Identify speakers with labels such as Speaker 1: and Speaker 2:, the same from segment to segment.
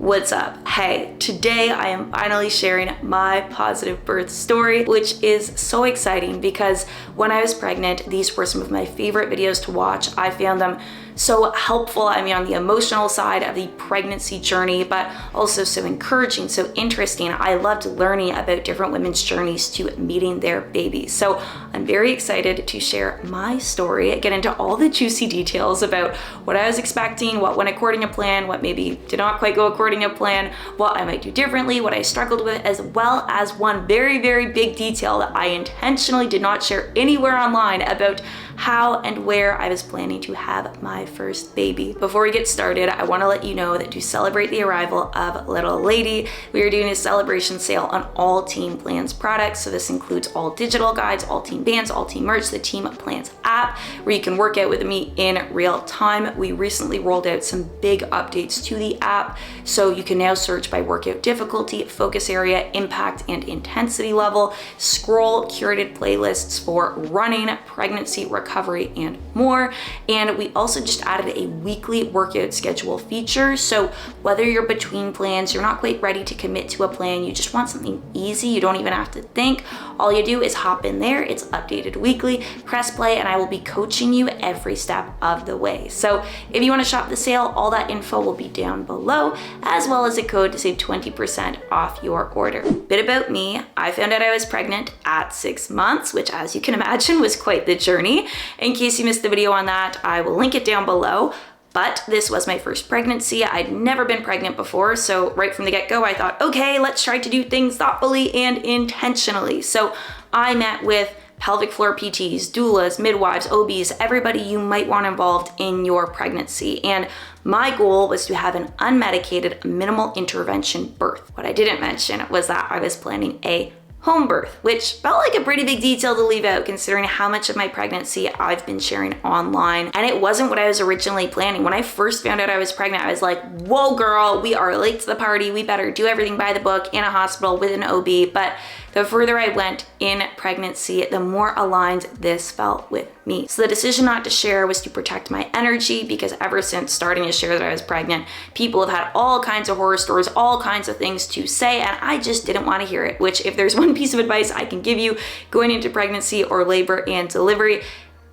Speaker 1: What's up? Hey, today I am finally sharing my positive birth story, which is so exciting because when I was pregnant, these were some of my favorite videos to watch. I found them so helpful. I mean, on the emotional side of the pregnancy journey, but also so encouraging, so interesting. I loved learning about different women's journeys to meeting their babies. So I'm very excited to share my story, get into all the juicy details about what I was expecting, what went according to plan, what maybe did not quite go according to plan, what I might do differently, what I struggled with, as well as one very, very big detail that I intentionally did not share anywhere online about how and where I was planning to have my first baby. Before we get started, I want to let you know that to celebrate the arrival of little lady, we are doing a celebration sale on all Team Plans products. So this includes all digital guides, all team bands, all team merch, the Team Plans app, where you can work out with me in real time. We recently rolled out some big updates to the app, so you can now search by workout difficulty, focus area, impact, and intensity level, scroll curated playlists for running, pregnancy, recovery, and more. And we also just added a weekly workout schedule feature. So whether you're between plans, you're not quite ready to commit to a plan, you just want something easy, you don't even have to think, all you do is hop in there. It's updated weekly, press play, and I will be coaching you every step of the way. So if you want to shop the sale, all that info will be down below, as well as a code to save 20% off your order. Bit about me: I found out I was pregnant at 6 months, which, as you can imagine, was quite the journey. In case you missed the video on that, I will link it down below. But this was my first pregnancy. I'd never been pregnant before, so right from the get-go, I thought, okay, let's try to do things thoughtfully and intentionally. So I met with pelvic floor PTs, doulas, midwives, OBs, everybody you might want involved in your pregnancy. And my goal was to have an unmedicated, minimal intervention birth. What I didn't mention was that I was planning a home birth, which felt like a pretty big detail to leave out considering how much of my pregnancy I've been sharing online. And it wasn't what I was originally planning. When I first found out I was pregnant, I was like, whoa girl, we are late to the party. We better do everything by the book in a hospital with an OB. But the further I went in pregnancy, the more aligned this felt with me. So the decision not to share was to protect my energy, because ever since starting to share that I was pregnant, people have had all kinds of horror stories, all kinds of things to say, and I just didn't want to hear it. Which, if there's one piece of advice I can give you going into pregnancy or labor and delivery,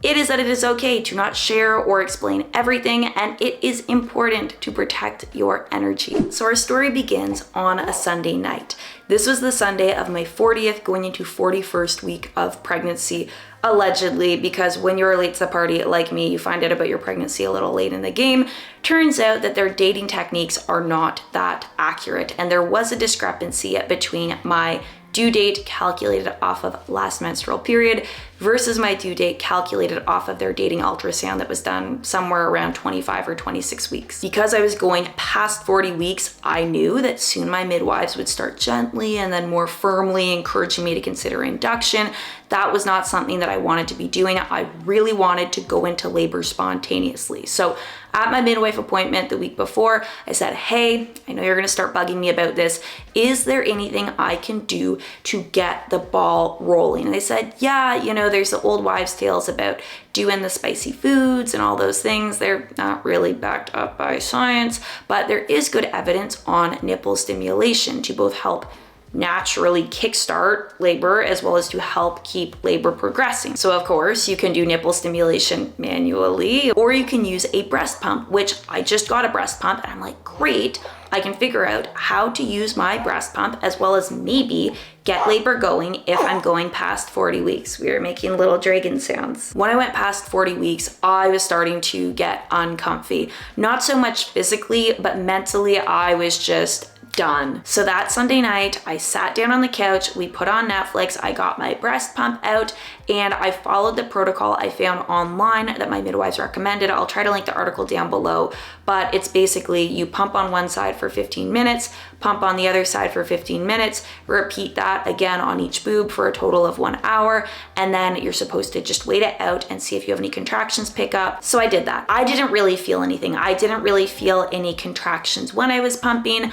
Speaker 1: it is that it is okay to not share or explain everything, and it is important to protect your energy. So our story begins on a Sunday night. This was the Sunday of my 40th, going into 41st week of pregnancy, allegedly, because when you're late to the party like me, you find out about your pregnancy a little late in the game. Turns out that their dating techniques are not that accurate, and there was a discrepancy between my due date calculated off of last menstrual period versus my due date calculated off of their dating ultrasound that was done somewhere around 25 or 26 weeks. Because I was going past 40 weeks, I knew that soon my midwives would start gently and then more firmly encouraging me to consider induction. That was not something that I wanted to be doing. I really wanted to go into labor spontaneously. So at my midwife appointment the week before, I said, hey, I know you're gonna start bugging me about this. Is there anything I can do to get the ball rolling? And they said, yeah, you know, there's the old wives' tales about doing the spicy foods and all those things. They're not really backed up by science, but there is good evidence on nipple stimulation to both help naturally kickstart labor as well as to help keep labor progressing. So of course you can do nipple stimulation manually, or you can use a breast pump, which I just got a breast pump, and I'm like, great, I can figure out how to use my breast pump as well as maybe get labor going if I'm going past 40 weeks. We are making little dragon sounds. When I went past 40 weeks, I was starting to get uncomfy. Not so much physically, but mentally I was just done. So that Sunday night, I sat down on the couch, we put on Netflix, I got my breast pump out, and I followed the protocol I found online that my midwives recommended. I'll try to link the article down below, but it's basically you pump on one side for 15 minutes, pump on the other side for 15 minutes, repeat that again on each boob for a total of 1 hour, and then you're supposed to just wait it out and see if you have any contractions pick up. So I did that. I didn't really feel anything. I didn't really feel any contractions when I was pumping.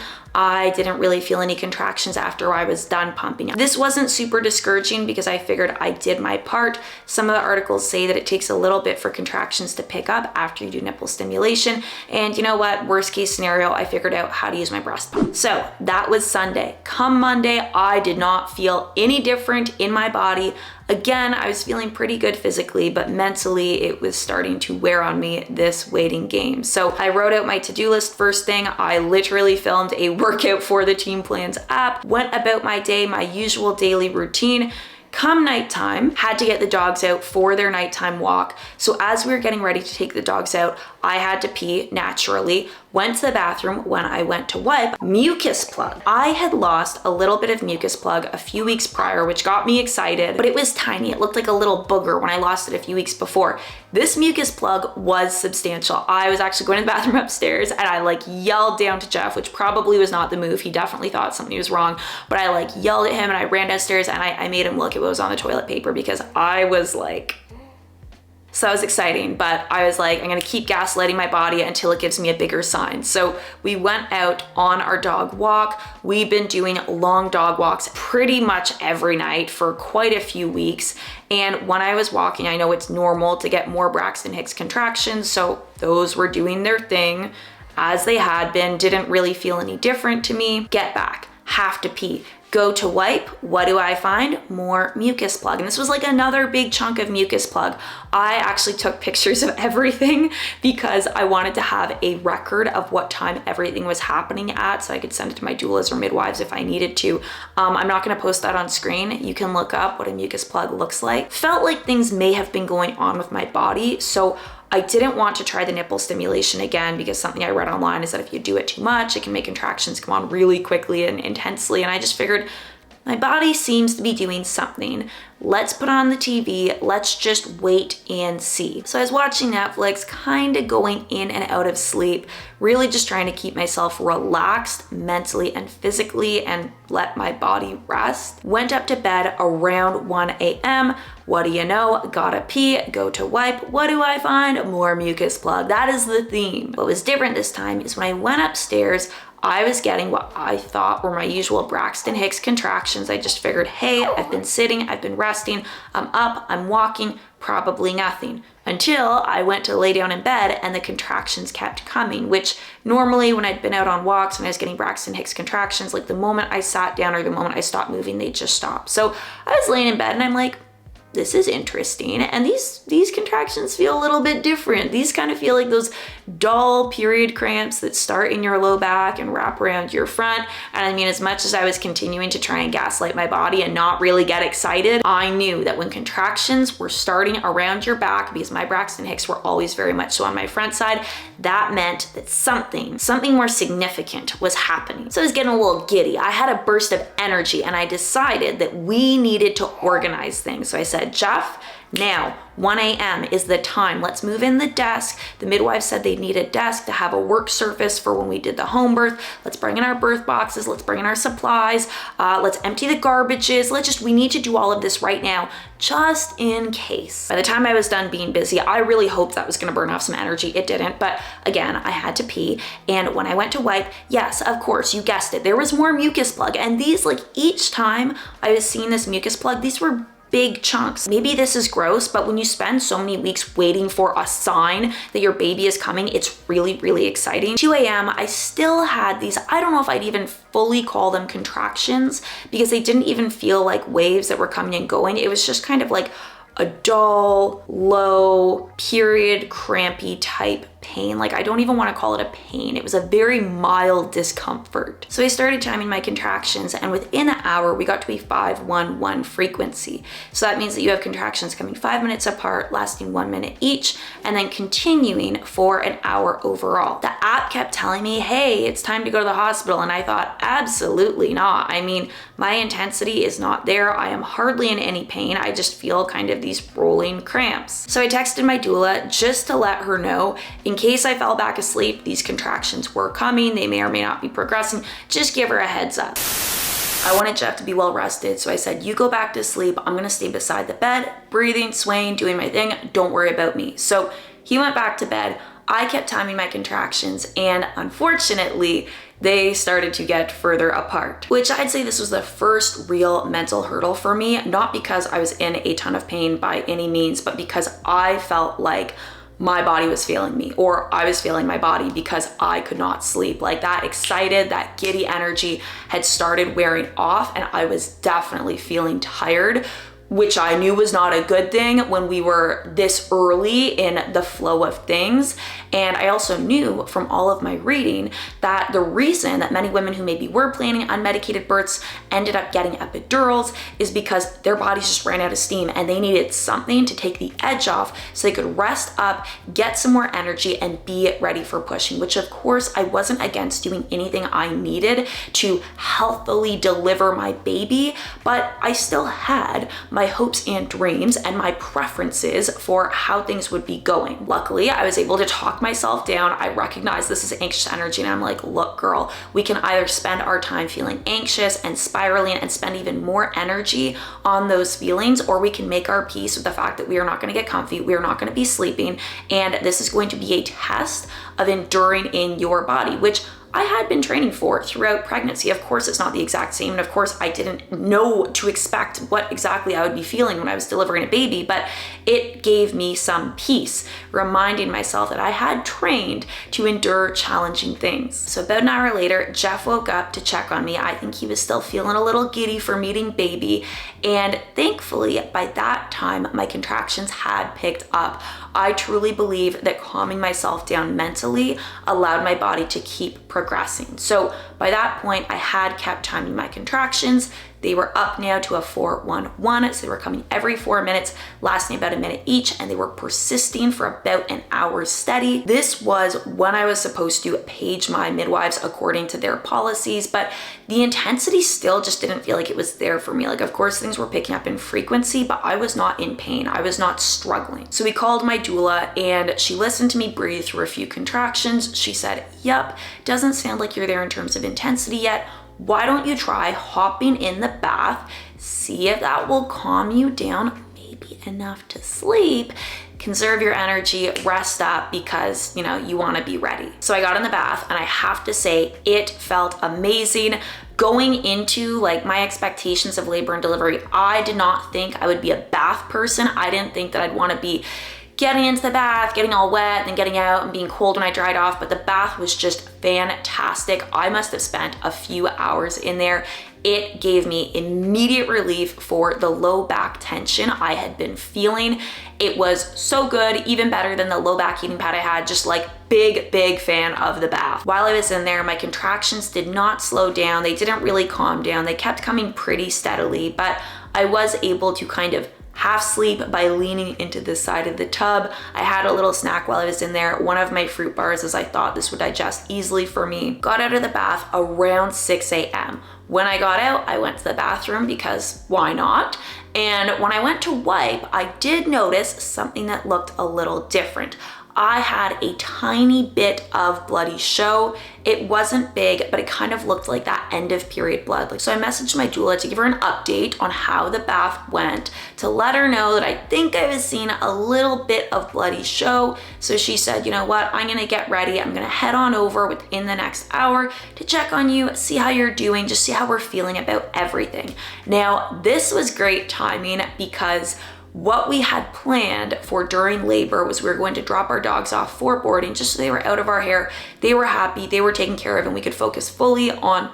Speaker 1: I didn't really feel any contractions after I was done pumping. This wasn't super discouraging because I figured I did my part. Some of the articles say that it takes a little bit for contractions to pick up after you do nipple stimulation. And you know what? Worst case scenario, I figured out how to use my breast pump. So that was Sunday. Come Monday, I did not feel any different in my body. Again, I was feeling pretty good physically, but mentally it was starting to wear on me, this waiting game. So I wrote out my to-do list first thing. I literally filmed a workout for the Team Plans app, went about my day, my usual daily routine. Come nighttime, had to get the dogs out for their nighttime walk. So as we were getting ready to take the dogs out, I had to pee naturally, went to the bathroom. When I went to wipe, mucus plug. I had lost a little bit of mucus plug a few weeks prior, which got me excited, but it was tiny. It looked like a little booger when I lost it a few weeks before. This mucus plug was substantial. I was actually going to the bathroom upstairs and I like yelled down to Jeff, which probably was not the move. He definitely thought something was wrong, but I like yelled at him and I ran downstairs and I made him look at what was on the toilet paper because I was like, so that was exciting, but I was like, I'm gonna keep gaslighting my body until it gives me a bigger sign. So we went out on our dog walk. We've been doing long dog walks pretty much every night for quite a few weeks. And when I was walking, I know it's normal to get more Braxton Hicks contractions, so those were doing their thing as they had been, didn't really feel any different to me. Get back, have to pee. Go to wipe, what do I find? More mucus plug. And this was like another big chunk of mucus plug. I actually took pictures of everything because I wanted to have a record of what time everything was happening at so I could send it to my doulas or midwives if I needed to. I'm not gonna post that on screen. You can look up what a mucus plug looks like. Felt like things may have been going on with my body, so I didn't want to try the nipple stimulation again because something I read online is that if you do it too much, it can make contractions come on really quickly and intensely. And I just figured my body seems to be doing something. Let's put on the TV. Let's just wait and see. So I was watching Netflix, kind of going in and out of sleep, really just trying to keep myself relaxed mentally and physically and let my body rest. Went up to bed around 1 a.m. What do you know? Gotta pee, go to wipe. What do I find? More mucus plug. That is the theme. What was different this time is when I went upstairs, I was getting what I thought were my usual Braxton Hicks contractions. I just figured, hey, I've been sitting, I've been resting, I'm up, I'm walking, probably nothing. Until I went to lay down in bed and the contractions kept coming, which normally when I'd been out on walks, when I was getting Braxton Hicks contractions, like the moment I sat down or the moment I stopped moving, they just stopped. So I was laying in bed and I'm like, this is interesting. And these contractions feel a little bit different. These kind of feel like those dull period cramps that start in your low back and wrap around your front. And I mean, as much as I was continuing to try and gaslight my body and not really get excited, I knew that when contractions were starting around your back, because my Braxton Hicks were always very much so on my front side, that meant that something more significant was happening. So I was getting a little giddy. I had a burst of energy and I decided that we needed to organize things. So I said, Jeff, now 1 a.m. is the time. Let's move in the desk. The midwife said they need a desk to have a work surface for when we did the home birth. Let's bring in our birth boxes. Let's bring in our supplies. Let's empty the garbages. We need to do all of this right now, just in case. By the time I was done being busy, I really hoped that was gonna burn off some energy. It didn't, but again, I had to pee. And when I went to wipe, yes, of course, you guessed it, there was more mucus plug. And these, like each time I was seeing this mucus plug, these were big chunks. Maybe this is gross, but when you spend so many weeks waiting for a sign that your baby is coming, it's really, really exciting. 2 a.m., I still had these, I don't know if I'd even fully call them contractions because they didn't even feel like waves that were coming and going. It was just kind of like a dull, low, period, crampy type pain. Like I don't even want to call it a pain. It was a very mild discomfort. So I started timing my contractions and within an hour we got to a 5-1-1 frequency. So that means that you have contractions coming 5 minutes apart, lasting 1 minute each, and then continuing for an hour overall. The app kept telling me, hey, it's time to go to the hospital. And I thought, absolutely not. I mean, my intensity is not there. I am hardly in any pain. I just feel kind of these rolling cramps. So I texted my doula just to let her know in case I fell back asleep, these contractions were coming, they may or may not be progressing, just give her a heads up. I wanted Jeff to be well rested, so I said, you go back to sleep, I'm gonna stay beside the bed, breathing, swaying, doing my thing, don't worry about me. So he went back to bed. I kept timing my contractions and unfortunately, they started to get further apart, which I'd say this was the first real mental hurdle for me, not because I was in a ton of pain by any means, but because I felt like my body was failing me, or I was failing my body because I could not sleep. Like that excited, that giddy energy had started wearing off, and I was definitely feeling tired, which I knew was not a good thing when we were this early in the flow of things. And I also knew from all of my reading that the reason that many women who maybe were planning unmedicated births ended up getting epidurals is because their bodies just ran out of steam and they needed something to take the edge off so they could rest up, get some more energy, and be ready for pushing, which of course I wasn't against doing anything I needed to healthily deliver my baby, but I still had my hopes and dreams and my preferences for how things would be going. Luckily, I was able to talk myself down. I recognized this is anxious energy, and I'm like, look, girl, we can either spend our time feeling anxious and spiraling and spend even more energy on those feelings, or we can make our peace with the fact that we are not going to get comfy, we are not going to be sleeping, and this is going to be a test of enduring in your body, which I had been training for throughout pregnancy. Of course, it's not the exact same. And of course, I didn't know to expect what exactly I would be feeling when I was delivering a baby, but it gave me some peace, reminding myself that I had trained to endure challenging things. So about an hour later, Jeff woke up to check on me. I think he was still feeling a little giddy for meeting baby. And thankfully, by that time, my contractions had picked up. I truly believe that calming myself down mentally allowed my body to keep progressing. So by that point, I had kept timing my contractions. They were up now to a 4-1-1, so they were coming every 4 minutes, lasting about a minute each, and they were persisting for about an hour steady. This was when I was supposed to page my midwives according to their policies, but the intensity still just didn't feel like it was there for me. Like, of course, things were picking up in frequency, but I was not in pain. I was not struggling. So we called my doula, and she listened to me breathe through a few contractions. She said, yep, doesn't sound like you're there in terms of intensity yet. Why don't you try hopping in the bath, see if that will calm you down, maybe enough to sleep, conserve your energy, rest up, because, you know, you want to be ready. So I got in the bath, and I have to say it felt amazing. Going into like my expectations of labor and delivery, I did not think I would be a bath person. I didn't think that I'd want to be getting into the bath, getting all wet, and then getting out and being cold when I dried off, but the bath was just fantastic. I must have spent a few hours in there. It gave me immediate relief for the low back tension I had been feeling. It was so good, even better than the low back heating pad I had. Just like big fan of the bath. While I was in there, my contractions did not slow down. They didn't really calm down. They kept coming pretty steadily, but I was able to kind of half sleep by leaning into the side of the tub. I had a little snack while I was in there, one of my fruit bars, as I thought this would digest easily for me. Got out of the bath around 6 a.m. When I got out, I went to the bathroom because why not? And when I went to wipe, I did notice something that looked a little different. I had a tiny bit of bloody show. It wasn't big, but it kind of looked like that end of period blood. So I messaged my doula to give her an update on how the bath went, to let her know that I think I was seeing a little bit of bloody show. So she said, you know what, I'm gonna get ready. I'm gonna head on over within the next hour to check on you, see how you're doing, just see how we're feeling about everything. Now, this was great timing because what we had planned for during labor was we were going to drop our dogs off for boarding just so they were out of our hair, they were happy, they were taken care of, and we could focus fully on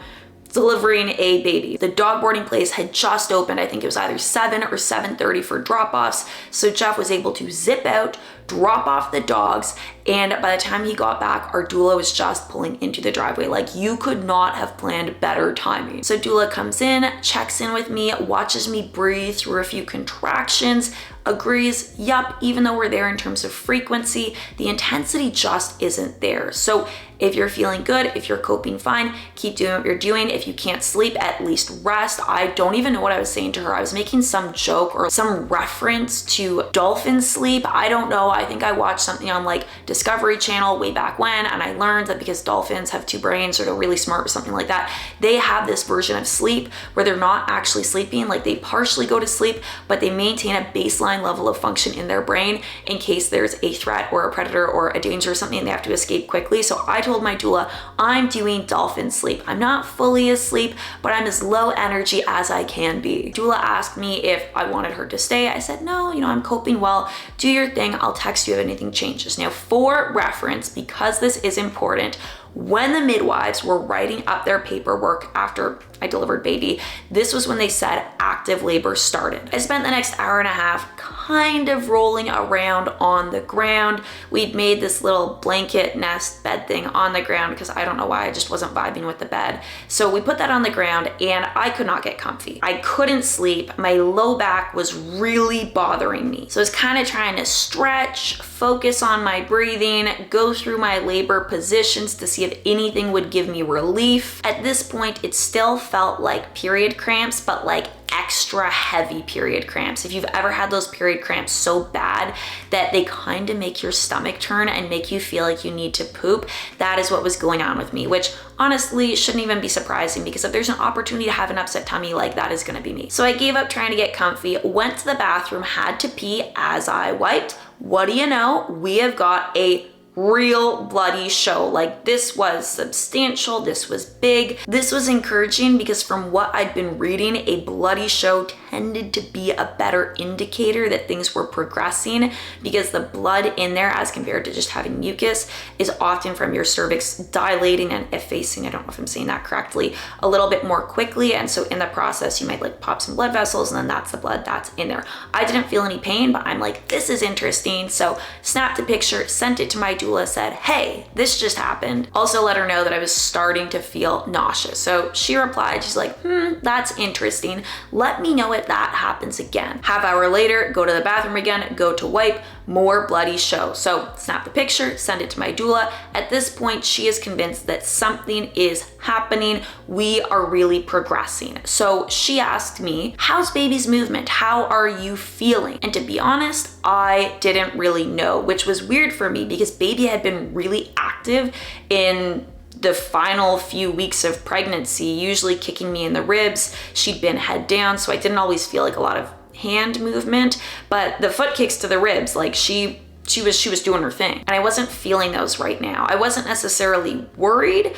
Speaker 1: delivering a baby. The dog boarding place had just opened. I think it was either 7 or 7:30 for drop-offs. So Jeff was able to zip out, drop off the dogs, and by the time he got back, our doula was just pulling into the driveway. Like, you could not have planned better timing. So doula comes in, checks in with me, watches me breathe through a few contractions, agrees, yup, even though we're there in terms of frequency, the intensity just isn't there. So if you're feeling good, if you're coping fine, keep doing what you're doing. If you can't sleep, at least rest. I don't even know what I was saying to her. I was making some joke or some reference to dolphin sleep. I don't know. I think I watched something on like Discovery Channel way back when, and I learned that because dolphins have 2 brains or they're really smart or something like that, they have this version of sleep where they're not actually sleeping, like they partially go to sleep, but they maintain a baseline level of function in their brain in case there's a threat or a predator or a danger or something and they have to escape quickly. So I told my doula, I'm doing dolphin sleep. I'm not fully asleep, but I'm as low energy as I can be. Doula asked me if I wanted her to stay. I said, no, I'm coping well. Do your thing. I'll text you if anything changes. Now, for reference, because this is important, when the midwives were writing up their paperwork after I delivered baby, this was when they said active labor started. I spent the next hour and a half kind of rolling around on the ground. We'd made this little blanket nest bed thing on the ground because I don't know why, I just wasn't vibing with the bed. So we put that on the ground and I could not get comfy. I couldn't sleep. My low back was really bothering me. So I was kind of trying to stretch, focus on my breathing, go through my labor positions to see if anything would give me relief. At this point, it still felt like period cramps, but like extra heavy period cramps. If you've ever had those period cramps so bad that they kind of make your stomach turn and make you feel like you need to poop, that is what was going on with me, which honestly shouldn't even be surprising because if there's an opportunity to have an upset tummy, like that is gonna be me. So I gave up trying to get comfy, went to the bathroom, had to pee as I wiped. What do you know? We have got a real bloody show. Like, this was substantial, this was big, this was encouraging because from what I'd been reading, a bloody show tended to be a better indicator that things were progressing because the blood in there, as compared to just having mucus, is often from your cervix dilating and effacing, I don't know if I'm saying that correctly, a little bit more quickly. And so in the process, you might like pop some blood vessels and then that's the blood that's in there. I didn't feel any pain, but I'm like, this is interesting. So snapped a picture, sent it to my doula, said, hey, this just happened. Also let her know that I was starting to feel nauseous. So she replied, she's like, that's interesting. Let me know if that happens again. Half hour later, go to the bathroom again, go to wipe, more bloody show. So snap the picture, send it to my doula. At this point, she is convinced that something is happening. We are really progressing. So she asked me, how's baby's movement? How are you feeling? And to be honest, I didn't really know, which was weird for me because baby had been really active in the final few weeks of pregnancy, usually kicking me in the ribs. She'd been head down, so I didn't always feel like a lot of hand movement, but the foot kicks to the ribs, like she was doing her thing. And I wasn't feeling those right now. I wasn't necessarily worried,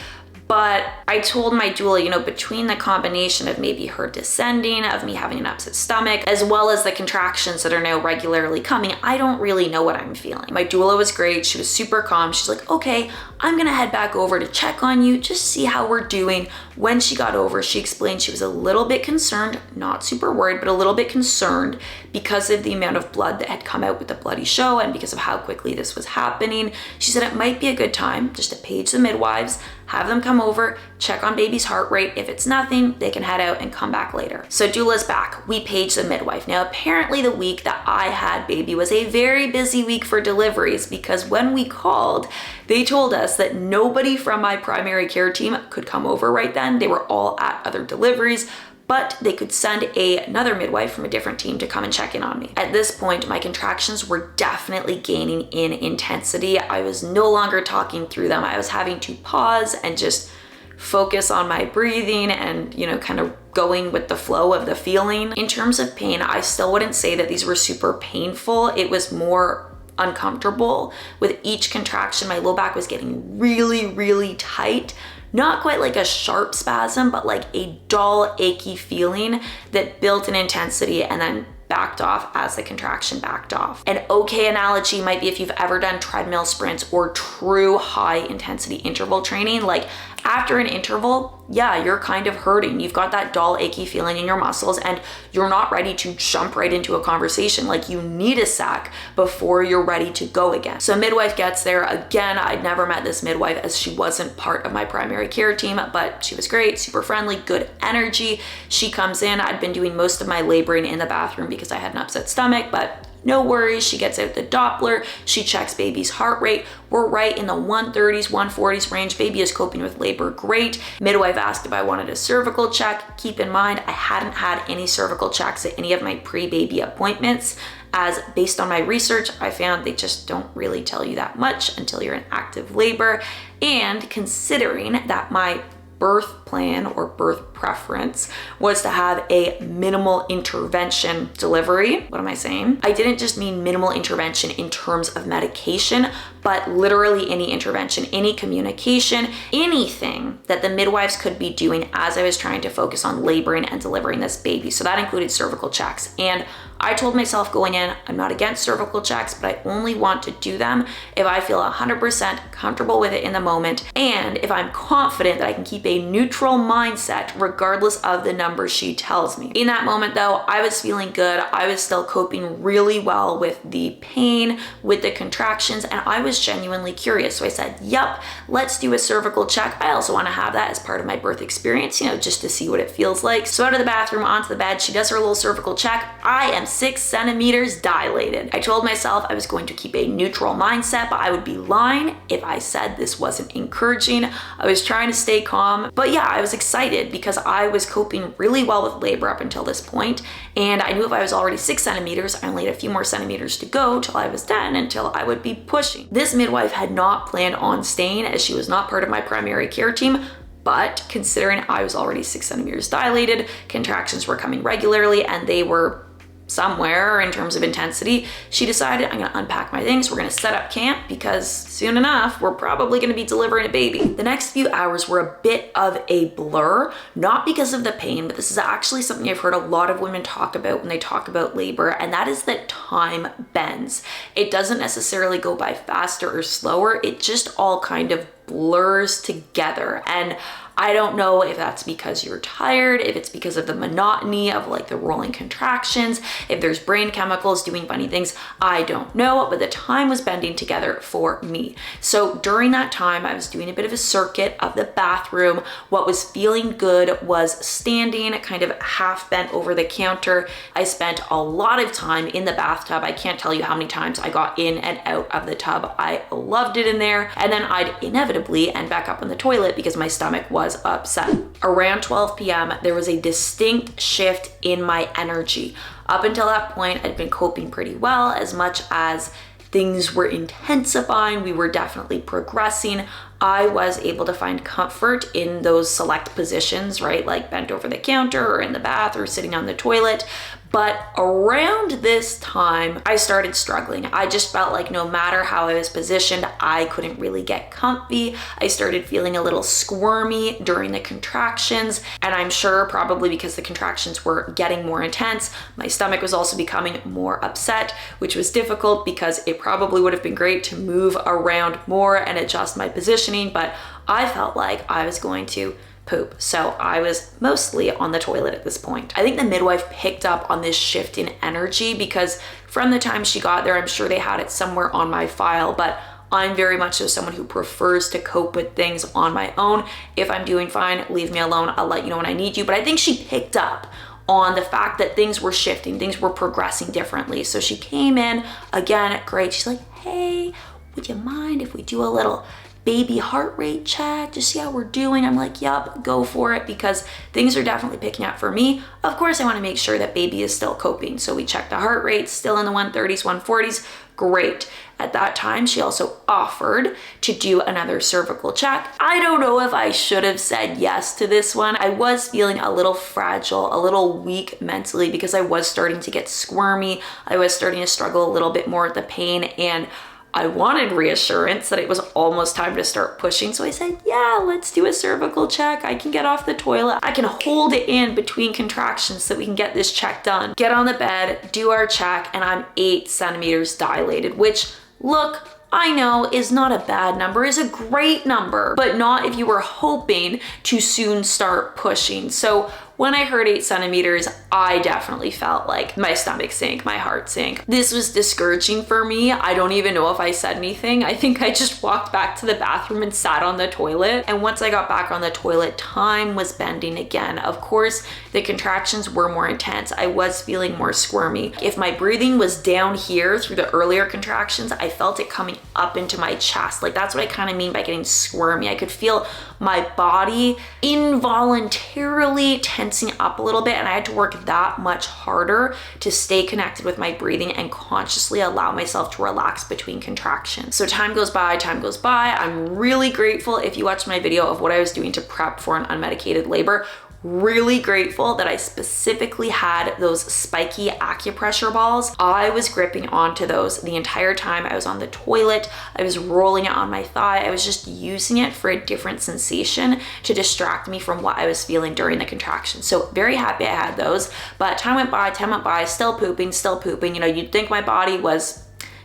Speaker 1: but I told my doula, between the combination of maybe her descending, of me having an upset stomach, as well as the contractions that are now regularly coming, I don't really know what I'm feeling. My doula was great. She was super calm. She's like, okay, I'm gonna head back over to check on you, just see how we're doing. When she got over, she explained she was a little bit concerned, not super worried, but a little bit concerned because of the amount of blood that had come out with the bloody show and because of how quickly this was happening. She said it might be a good time just to page the midwives, have them come over, check on baby's heart rate. If it's nothing, they can head out and come back later. So doula's back. We paged the midwife. Now, apparently the week that I had baby was a very busy week for deliveries because when we called, they told us that nobody from my primary care team could come over right then. They were all at other deliveries, but they could send another midwife from a different team to come and check in on me. At this point, my contractions were definitely gaining in intensity. I was no longer talking through them. I was having to pause and just focus on my breathing and, kind of going with the flow of the feeling. In terms of pain, I still wouldn't say that these were super painful. It was more uncomfortable. With each contraction, my low back was getting really, really tight. Not quite like a sharp spasm, but like a dull, achy feeling that built in intensity and then backed off as the contraction backed off. An okay analogy might be if you've ever done treadmill sprints or true high intensity interval training, like after an interval, yeah, you're kind of hurting. You've got that dull, achy feeling in your muscles and you're not ready to jump right into a conversation. Like you need a sec before you're ready to go again. So midwife gets there. Again, I'd never met this midwife as she wasn't part of my primary care team, but she was great, super friendly, good energy. She comes in. I'd been doing most of my laboring in the bathroom because I had an upset stomach, but no worries. She gets out the Doppler. She checks baby's heart rate. We're right in the 130s, 140s range. Baby is coping with labor great. Midwife asked if I wanted a cervical check. Keep in mind, I hadn't had any cervical checks at any of my pre-baby appointments, as based on my research, I found they just don't really tell you that much until you're in active labor. And considering that my birth plan or birth preference was to have a minimal intervention delivery. What am I saying? I didn't just mean minimal intervention in terms of medication, but literally any intervention, any communication, anything that the midwives could be doing as I was trying to focus on laboring and delivering this baby. So that included cervical checks. And I told myself going in, I'm not against cervical checks, but I only want to do them if I feel 100% comfortable with it in the moment, and if I'm confident that I can keep a neutral mindset regardless of the number she tells me. In that moment though, I was feeling good. I was still coping really well with the pain, with the contractions, and I was genuinely curious. So I said, yep, let's do a cervical check. I also want to have that as part of my birth experience, just to see what it feels like. So out of the bathroom, onto the bed, she does her little cervical check. I am 6 centimeters dilated. I told myself I was going to keep a neutral mindset, but I would be lying if I said this wasn't encouraging. I was trying to stay calm, but yeah, I was excited because I was coping really well with labor up until this point, and I knew if I was already 6 centimeters, I only had a few more centimeters to go till I was done, until I would be pushing. This midwife had not planned on staying, as she was not part of my primary care team, but considering I was already 6 centimeters dilated, contractions were coming regularly, and they were somewhere in terms of intensity, she decided, I'm gonna unpack my things, we're gonna set up camp, because soon enough, we're probably gonna be delivering a baby. The next few hours were a bit of a blur, not because of the pain, but this is actually something I've heard a lot of women talk about when they talk about labor, and that is that time bends. It doesn't necessarily go by faster or slower, it just all kind of blurs together. And I don't know if that's because you're tired, if it's because of the monotony of like the rolling contractions, if there's brain chemicals doing funny things, I don't know, but the time was bending together for me. So during that time, I was doing a bit of a circuit of the bathroom. What was feeling good was standing kind of half bent over the counter. I spent a lot of time in the bathtub. I can't tell you how many times I got in and out of the tub. I loved it in there. And then I'd inevitably end back up in the toilet because my stomach was upset. Around 12 p.m., there was a distinct shift in my energy. Up until that point, I'd been coping pretty well, as much as things were intensifying, we were definitely progressing. I was able to find comfort in those select positions, right? Like bent over the counter or in the bath or sitting on the toilet. But around this time, I started struggling. I just felt like no matter how I was positioned, I couldn't really get comfy. I started feeling a little squirmy during the contractions, and I'm sure probably because the contractions were getting more intense, my stomach was also becoming more upset, which was difficult because it probably would have been great to move around more and adjust my positioning, but I felt like I was going to poop. So I was mostly on the toilet at this point. I think the midwife picked up on this shift in energy because from the time she got there, I'm sure they had it somewhere on my file, but I'm very much so someone who prefers to cope with things on my own. If I'm doing fine, leave me alone. I'll let you know when I need you. But I think she picked up on the fact that things were shifting, things were progressing differently. So she came in, again, great. She's like, hey, would you mind if we do a little baby heart rate check, just see how we're doing? I'm like, yep, go for it, because things are definitely picking up for me. Of course, I want to make sure that baby is still coping. So we checked the heart rate, still in the 130s, 140s, great. At that time, she also offered to do another cervical check. I don't know if I should have said yes to this one. I was feeling a little fragile, a little weak mentally, because I was starting to get squirmy. I was starting to struggle a little bit more with the pain, and I wanted reassurance that it was almost time to start pushing. So I said, yeah, let's do a cervical check. I can get off the toilet. I can hold it in between contractions so we can get this check done. Get on the bed, do our check, and I'm 8 centimeters dilated, which, look, I know is not a bad number, is a great number, but not if you were hoping to soon start pushing. So when I heard 8 centimeters, I definitely felt like my stomach sank, my heart sank. This was discouraging for me. I don't even know if I said anything. I think I just walked back to the bathroom and sat on the toilet. And once I got back on the toilet, time was bending again. Of course, the contractions were more intense. I was feeling more squirmy. If my breathing was down here through the earlier contractions, I felt it coming up into my chest. Like, that's what I kind of mean by getting squirmy. I could feel my body involuntarily tense tensing up a little bit, and I had to work that much harder to stay connected with my breathing and consciously allow myself to relax between contractions. So time goes by, I'm really grateful if you watched my video of what I was doing to prep for an unmedicated labor. Really grateful that I specifically had those spiky acupressure balls. I was gripping onto those the entire time I was on the toilet. I was rolling it on my thigh. I was just using it for a different sensation to distract me from what I was feeling during the contraction. So very happy I had those, but time went by, still pooping. You know, you'd think my body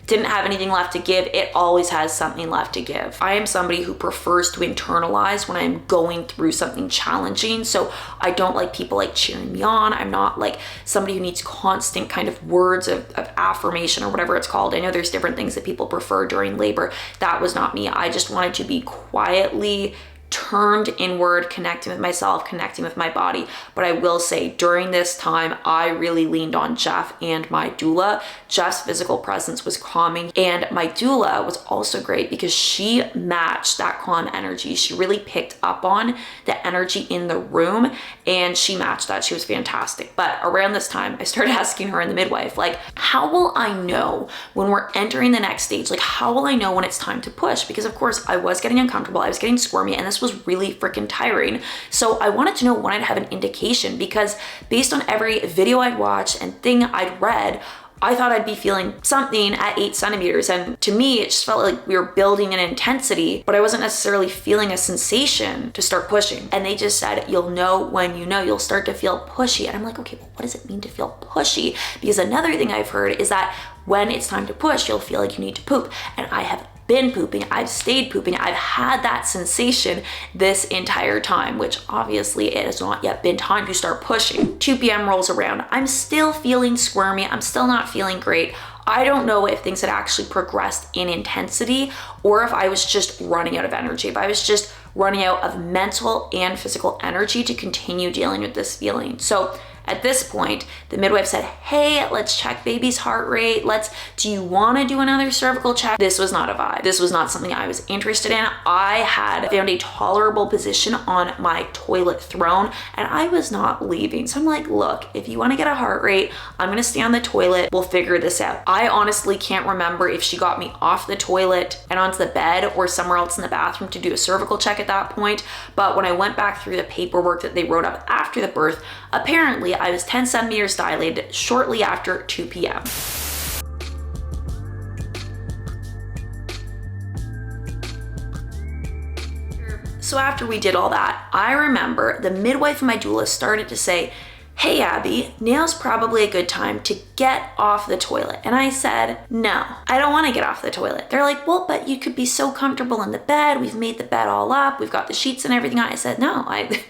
Speaker 1: didn't have anything left to give. It always has something left to give. I am somebody who prefers to internalize when I'm going through something challenging. So I don't like people like cheering me on. I'm not like somebody who needs constant kind of words of affirmation or whatever it's called. I know there's different things that people prefer during labor. That was not me. I just wanted to be quietly turned inward, connecting with myself, connecting with my body. But I will say during this time, I really leaned on Jeff and my doula. Jeff's physical presence was calming, and my doula was also great because she matched that calm energy. She really picked up on the energy in the room and she matched that. She was fantastic. But around this time, I started asking her in the midwife, like, how will I know when we're entering the next stage? Like, how will I know when it's time to push? Because of course I was getting uncomfortable, I was getting squirmy, and this was really freaking tiring. So I wanted to know when I'd have an indication, because based on every video I'd watched and thing I'd read, I thought I'd be feeling something at 8 centimeters. And to me, it just felt like we were building an intensity, but I wasn't necessarily feeling a sensation to start pushing. And they just said, you'll know when you know, you'll start to feel pushy. And I'm like, okay, well, what does it mean to feel pushy? Because another thing I've heard is that when it's time to push, you'll feel like you need to poop. And I have been pooping, I've stayed pooping, I've had that sensation this entire time, which obviously it has not yet been time to start pushing. 2 p.m. rolls around, I'm still feeling squirmy, I'm still not feeling great. I don't know if things had actually progressed in intensity or if I was just running out of energy, if I was just running out of mental and physical energy to continue dealing with this feeling. So at this point, the midwife said, hey, let's check baby's heart rate. Do you want to do another cervical check? This was not a vibe. This was not something I was interested in. I had found a tolerable position on my toilet throne and I was not leaving. So I'm like, look, if you want to get a heart rate, I'm going to stay on the toilet. We'll figure this out. I honestly can't remember if she got me off the toilet and onto the bed or somewhere else in the bathroom to do a cervical check at that point. But when I went back through the paperwork that they wrote up after the birth, apparently I was 10 centimeters dilated shortly after 2 p.m. So after we did all that, I remember the midwife and my doula started to say, hey Abby, now's probably a good time to get off the toilet. And I said, no, I don't want to get off the toilet. They're like, well, but you could be so comfortable in the bed. We've made the bed all up. We've got the sheets and everything. I said, no, I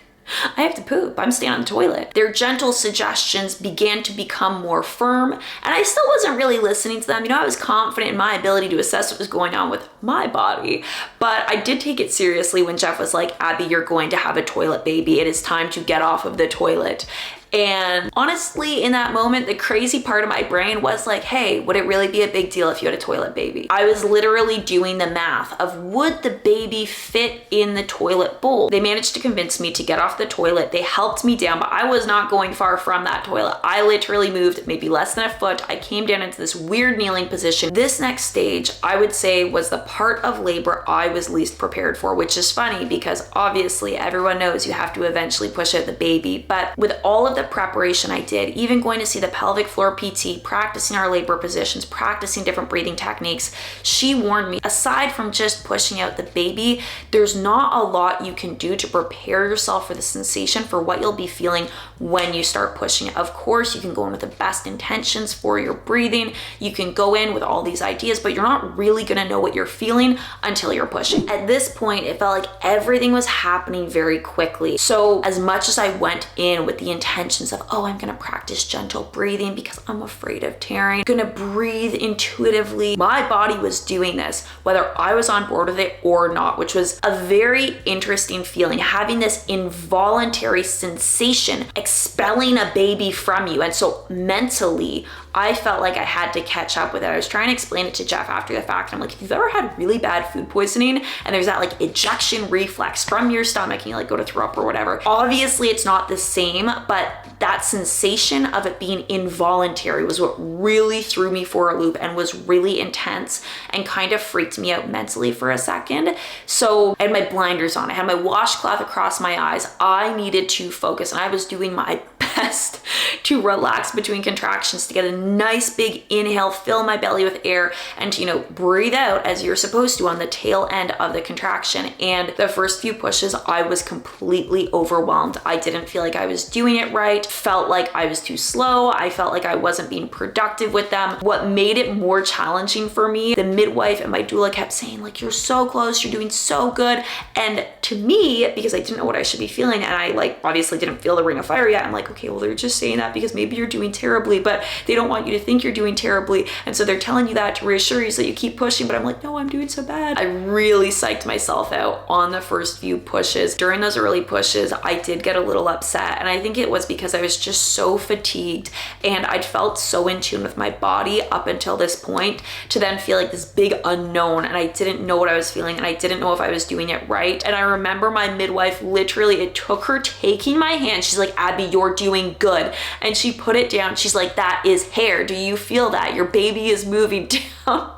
Speaker 1: have to poop. I'm staying on the toilet. Their gentle suggestions began to become more firm, and I still wasn't really listening to them. You know, I was confident in my ability to assess what was going on with my body, but I did take it seriously when Jeff was like, Abby, you're going to have a toilet baby. It is time to get off of the toilet. And honestly, in that moment, the crazy part of my brain was like, hey, would it really be a big deal if you had a toilet baby? I was literally doing the math of would the baby fit in the toilet bowl? They managed to convince me to get off the toilet. They helped me down, but I was not going far from that toilet. I literally moved maybe less than a foot. I came down into this weird kneeling position. This next stage, I would say, was the part of labor I was least prepared for, which is funny because obviously everyone knows you have to eventually push out the baby. But with all of the preparation I did, even going to see the pelvic floor PT, practicing our labor positions, practicing different breathing techniques, she warned me, aside from just pushing out the baby, there's not a lot you can do to prepare yourself for the sensation for what you'll be feeling when you start pushing. Of course, you can go in with the best intentions for your breathing. You can go in with all these ideas, but you're not really gonna know what you're feeling until you're pushing. At this point, it felt like everything was happening very quickly. So as much as I went in with the intentions of, oh, I'm gonna practice gentle breathing because I'm afraid of tearing, I'm gonna breathe intuitively, my body was doing this, whether I was on board with it or not, which was a very interesting feeling, having this involuntary sensation expelling a baby from you. And so mentally, I felt like I had to catch up with it. I was trying to explain it to Jeff after the fact. I'm like, if you've ever had really bad food poisoning and there's that like ejection reflex from your stomach and you like go to throw up or whatever, obviously it's not the same, but that sensation of it being involuntary was what really threw me for a loop and was really intense and kind of freaked me out mentally for a second. So I had my blinders on, I had my washcloth across my eyes. I needed to focus and I was doing my best to relax between contractions, to get a nice big inhale, fill my belly with air, and to, you know, breathe out as you're supposed to on the tail end of the contraction. And the first few pushes, I was completely overwhelmed. I didn't feel like I was doing it right, felt like I was too slow. I felt like I wasn't being productive with them. What made it more challenging for me, the midwife and my doula kept saying like, you're so close, you're doing so good. And to me, because I didn't know what I should be feeling, and I like obviously didn't feel the ring of fire yet, I'm like, okay, well, they're just saying that because maybe you're doing terribly, but they don't want you to think you're doing terribly. And so they're telling you that to reassure you so that you keep pushing. But I'm like, no, I'm doing so bad. I really psyched myself out on the first few pushes. During those early pushes, I did get a little upset. And I think it was because I was just so fatigued and I'd felt so in tune with my body up until this point, to then feel like this big unknown. And I didn't know what I was feeling and I didn't know if I was doing it right. And I remember my midwife, literally, it took her taking my hand. She's like, Abby, you're doing good. And she put it down. She's like, that is hair. Do you feel that? Your baby is moving down.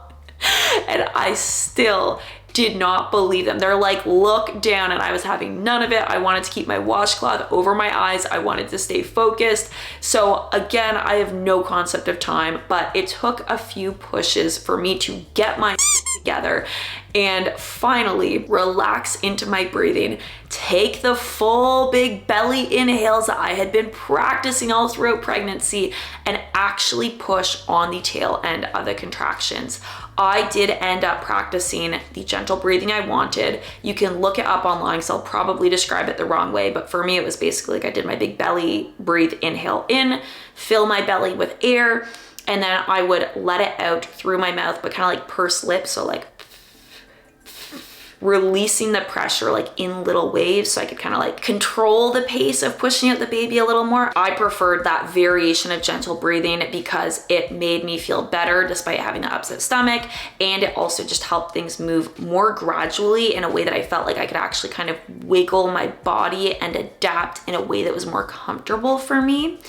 Speaker 1: And I still did not believe them. They're like, look down, and I was having none of it. I wanted to keep my washcloth over my eyes. I wanted to stay focused. So again, I have no concept of time, but it took a few pushes for me to get my together and finally relax into my breathing, take the full big belly inhales that I had been practicing all throughout pregnancy, and actually push on the tail end of the contractions. I did end up practicing the gentle breathing I wanted. You can look it up online, so I'll probably describe it the wrong way, but for me it was basically like I did my big belly breathe, inhale in, fill my belly with air, and then I would let it out through my mouth, but kind of like purse lips, so like releasing the pressure like in little waves so I could kind of like control the pace of pushing out the baby a little more. I preferred that variation of gentle breathing because it made me feel better despite having the upset stomach, and it also just helped things move more gradually in a way that I felt like I could actually kind of wiggle my body and adapt in a way that was more comfortable for me.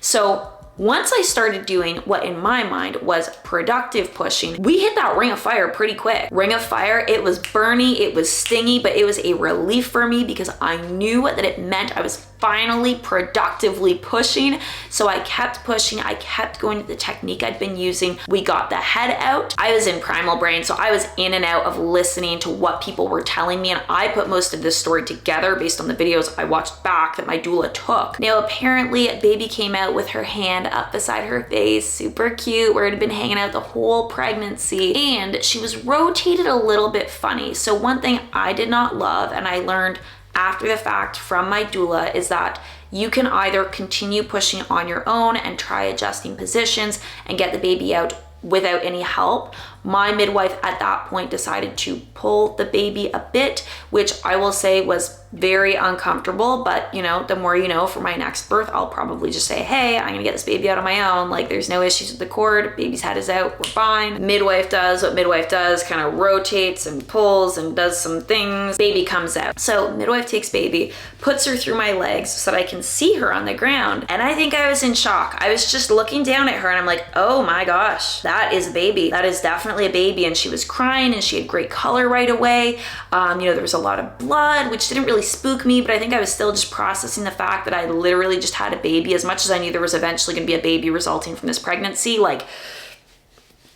Speaker 1: So once I started doing what in my mind was productive pushing, we hit that ring of fire pretty quick. Ring of fire, it was burny, it was stingy, but it was a relief for me because I knew that it meant I was finally productively pushing. So I kept pushing, I kept going to the technique I'd been using. We got the head out. I was in primal brain, so I was in and out of listening to what people were telling me, and I put most of this story together based on the videos I watched back that my doula took. Now apparently a baby came out with her hand up beside her face, super cute, where it had been hanging out the whole pregnancy, and she was rotated a little bit funny. So one thing I did not love, and I learned after the fact from my doula, is that you can either continue pushing on your own and try adjusting positions and get the baby out without any help. My midwife at that point decided to pull the baby a bit, which I will say was very uncomfortable, but you know, the more you know. For my next birth, I'll probably just say, hey, I'm gonna get this baby out on my own. Like, there's no issues with the cord, baby's head is out, we're fine. Midwife does what midwife does, kind of rotates and pulls and does some things. Baby comes out. So midwife takes baby, puts her through my legs so that I can see her on the ground. And I think I was in shock. I was just looking down at her and I'm like, oh my gosh, that is a baby. That is definitely a baby. And she was crying and she had great color right away. You know, there was a lot of blood, which didn't really spook me, but I think I was still just processing the fact that I literally just had a baby. As much as I knew there was eventually gonna be a baby resulting from this pregnancy, like,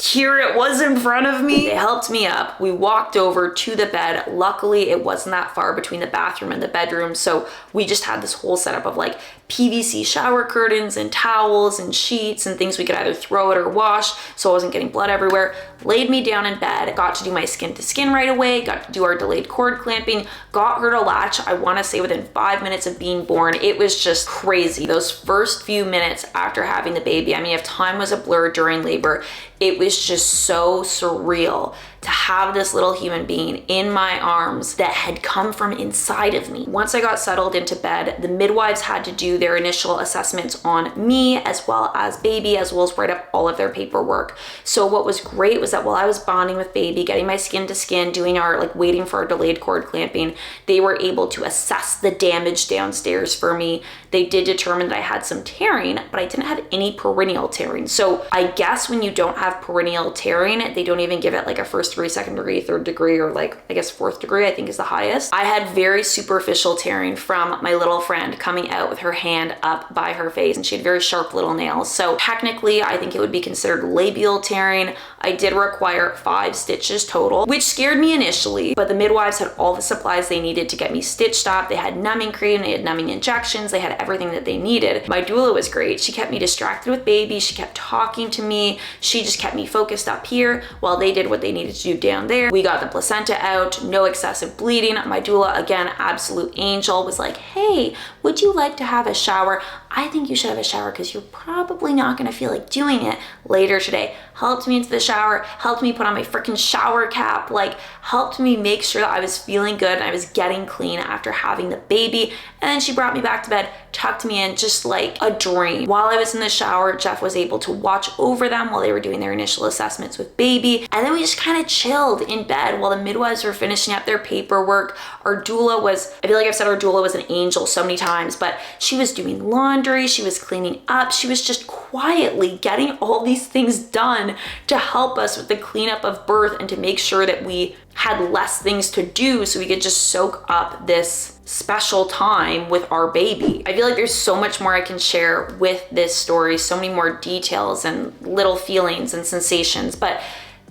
Speaker 1: here it was in front of me. They helped me up. We walked over to the bed. Luckily, it wasn't that far between the bathroom and the bedroom, so we just had this whole setup of like PVC shower curtains and towels and sheets and things we could either throw out or wash so I wasn't getting blood everywhere. Laid me down in bed, got to do my skin to skin right away, got to do our delayed cord clamping, got her to latch, I wanna say within 5 minutes of being born. It was just crazy. Those first few minutes after having the baby, I mean, if time was a blur during labor, it was just so surreal to have this little human being in my arms that had come from inside of me. Once I got settled into bed, the midwives had to do their initial assessments on me as well as baby, as well as write up all of their paperwork. So what was great was that while I was bonding with baby, getting my skin to skin, doing our waiting for our delayed cord clamping, they were able to assess the damage downstairs for me. They did determine that I had some tearing, but I didn't have any perineal tearing. So I guess when you don't have perineal tearing, they don't even give it a first degree, second degree, third degree, or I guess fourth degree, I think is the highest. I had very superficial tearing from my little friend coming out with her hand up by her face, and she had very sharp little nails. So technically, I think it would be considered labial tearing. I did require 5 stitches total, which scared me initially, but the midwives had all the supplies they needed to get me stitched up. They had numbing cream, they had numbing injections, they had everything that they needed. My doula was great. She kept me distracted with baby. She kept talking to me. She just kept me focused up here while they did what they needed to do down there. We got the placenta out, no excessive bleeding. My doula, again, absolute angel, was like, hey, would you like to have a shower? I think you should have a shower because you're probably not gonna feel like doing it later today. Helped me into the shower, helped me put on my freaking shower cap, helped me make sure that I was feeling good and I was getting clean after having the baby. And then she brought me back to bed, tucked me in just like a dream. While I was in the shower, Jeff was able to watch over them while they were doing their initial assessments with baby. And then we just kind of chilled in bed while the midwives were finishing up their paperwork. Our doula was, I feel like I've said our doula was an angel so many times, but she was doing laundry, she was cleaning up, she was just quietly getting all these things done to help us with the cleanup of birth and to make sure that we had less things to do so we could just soak up this special time with our baby. I feel like there's so much more I can share with this story, so many more details and little feelings and sensations, but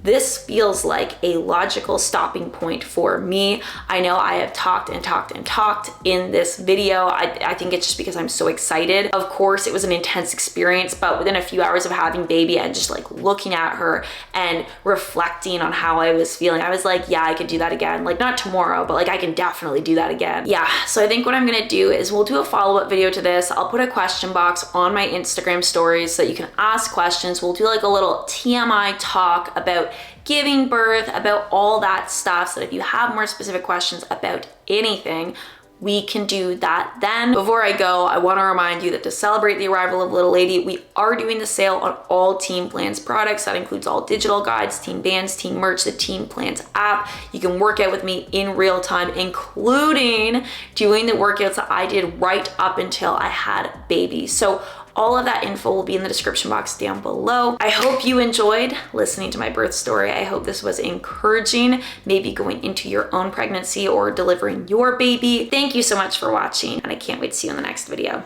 Speaker 1: this feels like a logical stopping point for me. I know I have talked and talked and talked in this video. I think it's just because I'm so excited. Of course, it was an intense experience, but within a few hours of having baby and just looking at her and reflecting on how I was feeling, I was like, yeah, I could do that again. Not tomorrow, but I can definitely do that again. Yeah, so I think what I'm gonna do is we'll do a follow-up video to this. I'll put a question box on my Instagram stories so that you can ask questions. We'll do a little TMI talk about giving birth, about all that stuff, so that if you have more specific questions about anything, we can do that then. Before I go, I want to remind you that to celebrate the arrival of little lady, we are doing the sale on all Team Plans products. That includes all digital guides, team bands, team merch, the Team Plans app. You can work out with me in real time, including doing the workouts that I did right up until I had baby. So all of that info will be in the description box down below. I hope you enjoyed listening to my birth story. I hope this was encouraging, maybe going into your own pregnancy or delivering your baby. Thank you so much for watching, and I can't wait to see you in the next video.